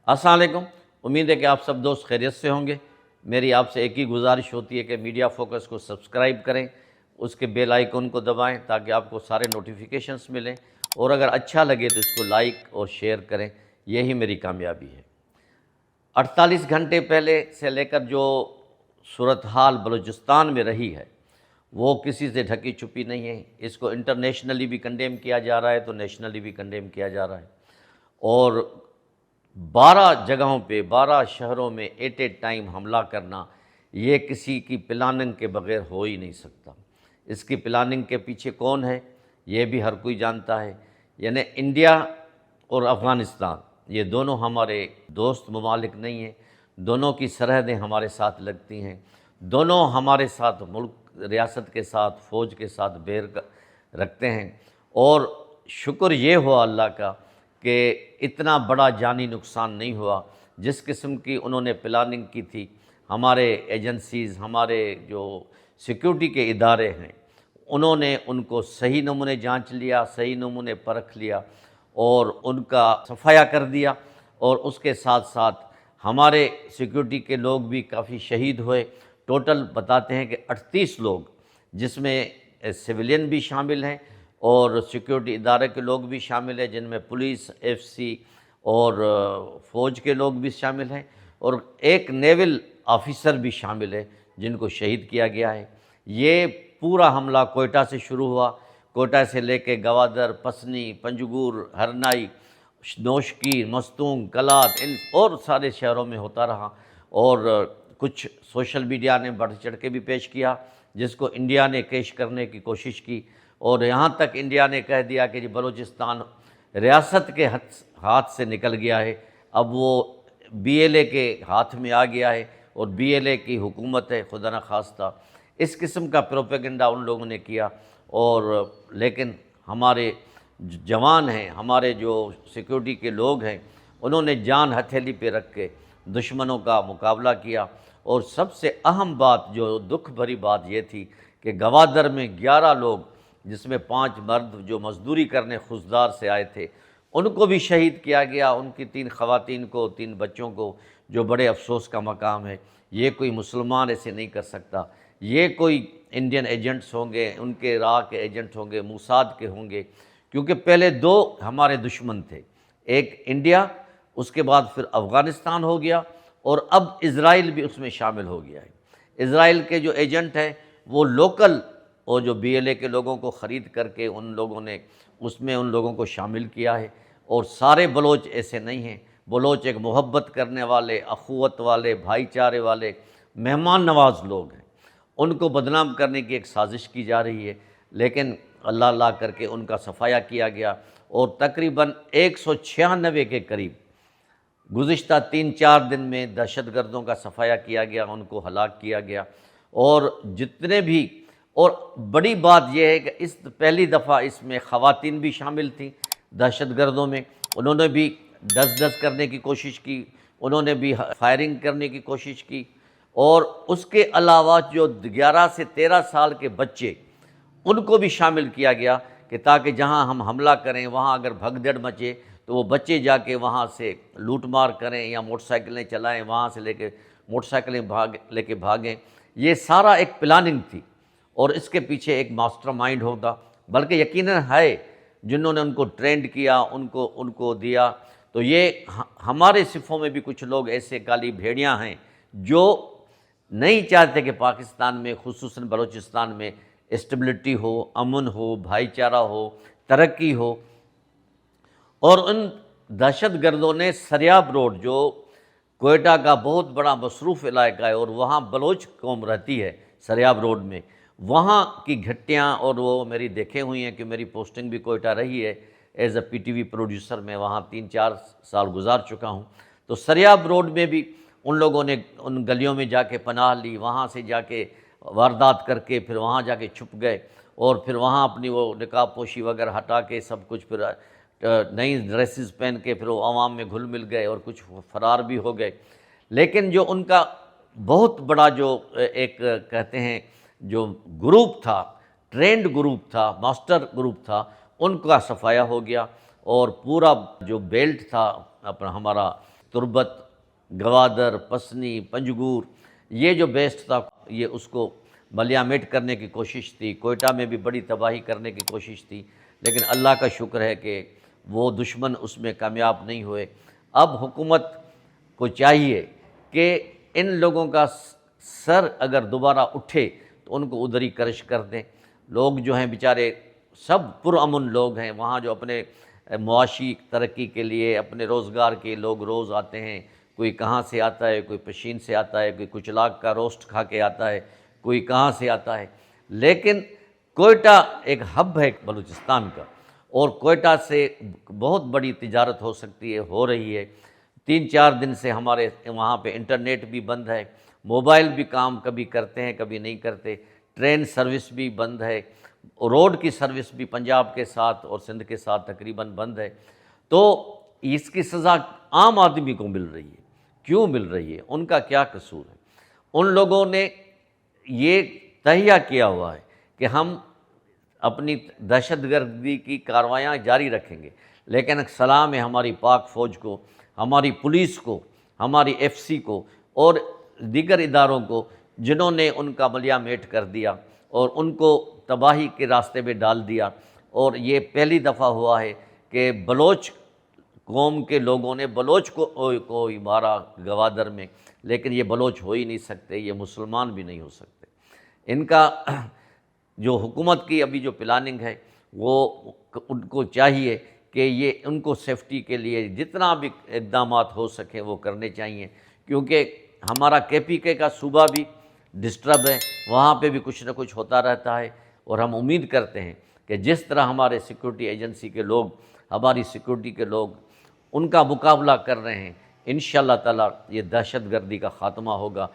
السلام علیکم۔ امید ہے کہ آپ سب دوست خیریت سے ہوں گے۔ میری آپ سے ایک ہی گزارش ہوتی ہے کہ میڈیا فوکس کو سبسکرائب کریں، اس کے بیل آئیکن کو دبائیں تاکہ آپ کو سارے نوٹیفیکیشنز ملیں، اور اگر اچھا لگے تو اس کو لائک اور شیئر کریں، یہی میری کامیابی ہے۔ 48 گھنٹے پہلے سے لے کر جو صورتحال بلوچستان میں رہی ہے وہ کسی سے ڈھکی چھپی نہیں ہے۔ اس کو انٹرنیشنلی بھی کنڈیم کیا جا رہا ہے تو نیشنلی بھی کنڈیم کیا جا رہا ہے، اور 12 جگہوں پہ 12 شہروں میں ایٹ اے ٹائم حملہ کرنا یہ کسی کی پلاننگ کے بغیر ہو ہی نہیں سکتا۔ اس کی پلاننگ کے پیچھے کون ہے یہ بھی ہر کوئی جانتا ہے، یعنی انڈیا اور افغانستان یہ دونوں ہمارے دوست ممالک نہیں ہیں، دونوں کی سرحدیں ہمارے ساتھ لگتی ہیں، دونوں ہمارے ساتھ ملک ریاست کے ساتھ فوج کے ساتھ بیر رکھتے ہیں، اور شکر یہ ہوا اللہ کا کہ اتنا بڑا جانی نقصان نہیں ہوا۔ جس قسم کی انہوں نے پلاننگ کی تھی، ہمارے ایجنسیز، ہمارے جو سیکیورٹی کے ادارے ہیں، انہوں نے ان کو صحیح نمونے جانچ لیا، صحیح نمونے پرکھ لیا اور ان کا صفایا کر دیا، اور اس کے ساتھ ساتھ ہمارے سیکیورٹی کے لوگ بھی کافی شہید ہوئے۔ ٹوٹل بتاتے ہیں کہ 38 لوگ، جس میں سویلین بھی شامل ہیں اور سیکیورٹی ادارے کے لوگ بھی شامل ہیں، جن میں پولیس، ایف سی اور فوج کے لوگ بھی شامل ہیں، اور ایک نیول آفیسر بھی شامل ہے جن کو شہید کیا گیا ہے۔ یہ پورا حملہ کوئٹہ سے شروع ہوا، کوئٹہ سے لے کے گوادر، پسنی، پنجگور، ہرنائی، نوشکی، مستونگ، کلات، ان اور سارے شہروں میں ہوتا رہا، اور کچھ سوشل میڈیا نے بڑھ چڑھ کے بھی پیش کیا، جس کو انڈیا نے کیش کرنے کی کوشش کی، اور یہاں تک انڈیا نے کہہ دیا کہ بلوچستان ریاست کے ہاتھ سے نکل گیا ہے، اب وہ بی ایل اے کے ہاتھ میں آ گیا ہے اور بی ایل اے کی حکومت ہے خدا نخواستہ۔ اس قسم کا پروپیگنڈا ان لوگوں نے کیا، اور لیکن ہمارے جوان ہیں، ہمارے جو سیکیورٹی کے لوگ ہیں، انہوں نے جان ہتھیلی پہ رکھ کے دشمنوں کا مقابلہ کیا، اور سب سے اہم بات جو دکھ بھری بات یہ تھی کہ گوادر میں 11 لوگ، جس میں 5 مرد جو مزدوری کرنے خضدار سے آئے تھے، ان کو بھی شہید کیا گیا، ان کی 3 خواتین کو، 3 بچوں کو، جو بڑے افسوس کا مقام ہے۔ یہ کوئی مسلمان ایسے نہیں کر سکتا، یہ کوئی انڈین ایجنٹس ہوں گے، ان کے راہ کے ایجنٹ ہوں گے، موساد کے ہوں گے، کیونکہ پہلے 2 ہمارے دشمن تھے، ایک انڈیا، اس کے بعد پھر افغانستان ہو گیا، اور اب اسرائیل بھی اس میں شامل ہو گیا ہے۔ اسرائیل کے جو ایجنٹ ہیں وہ لوکل، اور جو بی ایل اے کے لوگوں کو خرید کر کے ان لوگوں نے اس میں ان لوگوں کو شامل کیا ہے، اور سارے بلوچ ایسے نہیں ہیں۔ بلوچ ایک محبت کرنے والے، اخوت والے، بھائی چارے والے، مہمان نواز لوگ ہیں۔ ان کو بدنام کرنے کی ایک سازش کی جا رہی ہے، لیکن اللہ اللہ کر کے ان کا صفایا کیا گیا، اور تقریباً 196 کے قریب گزشتہ 3-4 دن میں دہشت گردوں کا صفایا کیا گیا، ان کو ہلاک کیا گیا، اور جتنے بھی، اور بڑی بات یہ ہے کہ اس پہلی دفعہ اس میں خواتین بھی شامل تھیں دہشت گردوں میں، انہوں نے بھی ڈس کرنے کی کوشش کی، انہوں نے بھی فائرنگ کرنے کی کوشش کی، اور اس کے علاوہ جو 11 سے 13 سال کے بچے، ان کو بھی شامل کیا گیا کہ تاکہ جہاں ہم حملہ کریں وہاں اگر بھگدڑ مچے تو وہ بچے جا کے وہاں سے لوٹ مار کریں یا موٹر سائیکلیں چلائیں، وہاں سے لے کے موٹر سائیکلیں لے کے بھاگیں۔ یہ سارا ایک پلاننگ تھی، اور اس کے پیچھے ایک ماسٹر مائنڈ ہوگا، بلکہ یقیناً ہے، جنہوں نے ان کو ٹرینڈ کیا، ان کو دیا۔ تو یہ ہمارے صفوں میں بھی کچھ لوگ ایسے کالی بھیڑیاں ہیں جو نہیں چاہتے کہ پاکستان میں، خصوصاً بلوچستان میں اسٹیبلٹی ہو، امن ہو، بھائی چارہ ہو، ترقی ہو، اور ان دہشت گردوں نے سریاب روڈ، جو کوئٹہ کا بہت بڑا مصروف علاقہ ہے اور وہاں بلوچ قوم رہتی ہے، سریاب روڈ میں، وہاں کی گھٹیاں، اور وہ میری دیکھے ہوئی ہیں کہ میری پوسٹنگ بھی کوئٹہ رہی ہے as a P T V producer, میں وہاں 3-4 سال گزار چکا ہوں۔ تو سریاب روڈ میں بھی ان لوگوں نے ان گلیوں میں جا کے پناہ لی، وہاں سے جا کے واردات کر کے پھر وہاں جا کے چھپ گئے، اور پھر وہاں اپنی وہ نقاب پوشی وغیرہ ہٹا کے سب کچھ پھر نئی ڈریسز پہن کے پھر وہ عوام میں گھل مل گئے، اور کچھ فرار بھی ہو گئے۔ لیکن جو ان کا بہت بڑا جو ایک کہتے ہیں جو گروپ تھا، ٹرینڈ گروپ تھا، ماسٹر گروپ تھا، ان کا صفایا ہو گیا، اور پورا جو بیلٹ تھا اپنا ہمارا تربت، گوادر، پسنی، پنجگور، یہ جو بیسٹ تھا یہ اس کو ملیامیٹ کرنے کی کوشش تھی، کوئٹہ میں بھی بڑی تباہی کرنے کی کوشش تھی، لیکن اللہ کا شکر ہے کہ وہ دشمن اس میں کامیاب نہیں ہوئے۔ اب حکومت کو چاہیے کہ ان لوگوں کا سر اگر دوبارہ اٹھے تو ان کو ادھر ہی کرش کر دیں۔ لوگ جو ہیں بیچارے سب پرامن لوگ ہیں وہاں، جو اپنے معاشی ترقی کے لیے، اپنے روزگار کے لوگ روز آتے ہیں، کوئی کہاں سے آتا ہے، کوئی پشین سے آتا ہے، کوئی کچلاک کا روسٹ کھا کے آتا ہے، کوئی کہاں سے آتا ہے، لیکن کوئٹہ ایک ہب ہے بلوچستان کا، اور کوئٹہ سے بہت بڑی تجارت ہو سکتی ہے، ہو رہی ہے۔ 3-4 دن سے ہمارے وہاں پہ انٹرنیٹ بھی بند ہے، موبائل بھی کام کبھی کرتے ہیں کبھی نہیں کرتے، ٹرین سروس بھی بند ہے، روڈ کی سروس بھی پنجاب کے ساتھ اور سندھ کے ساتھ تقریباً بند ہے۔ تو اس کی سزا عام آدمی کو مل رہی ہے، کیوں مل رہی ہے؟ ان کا کیا قصور ہے؟ ان لوگوں نے یہ تہیہ کیا ہوا ہے کہ ہم اپنی دہشت گردی کی کارروائیاں جاری رکھیں گے، لیکن سلام ہے ہماری پاک فوج کو، ہماری پولیس کو، ہماری ایف سی کو اور دیگر اداروں کو، جنہوں نے ان کا ملیامیٹ کر دیا اور ان کو تباہی کے راستے پہ ڈال دیا۔ اور یہ پہلی دفعہ ہوا ہے کہ بلوچ قوم کے لوگوں نے بلوچ کو مارا گوادر میں، لیکن یہ بلوچ ہو ہی نہیں سکتے، یہ مسلمان بھی نہیں ہو سکتے۔ ان کا جو حکومت کی ابھی جو پلاننگ ہے وہ ان کو چاہیے کہ یہ ان کو سیفٹی کے لیے جتنا بھی اقدامات ہو سکیں وہ کرنے چاہیے، کیونکہ ہمارا KPK کا صوبہ بھی ڈسٹرب ہے، وہاں پہ بھی کچھ نہ کچھ ہوتا رہتا ہے، اور ہم امید کرتے ہیں کہ جس طرح ہمارے سیکورٹی ایجنسی کے لوگ، ہماری سیکورٹی کے لوگ ان کا مقابلہ کر رہے ہیں، انشاءاللہ تعالی یہ دہشت گردی کا خاتمہ ہوگا۔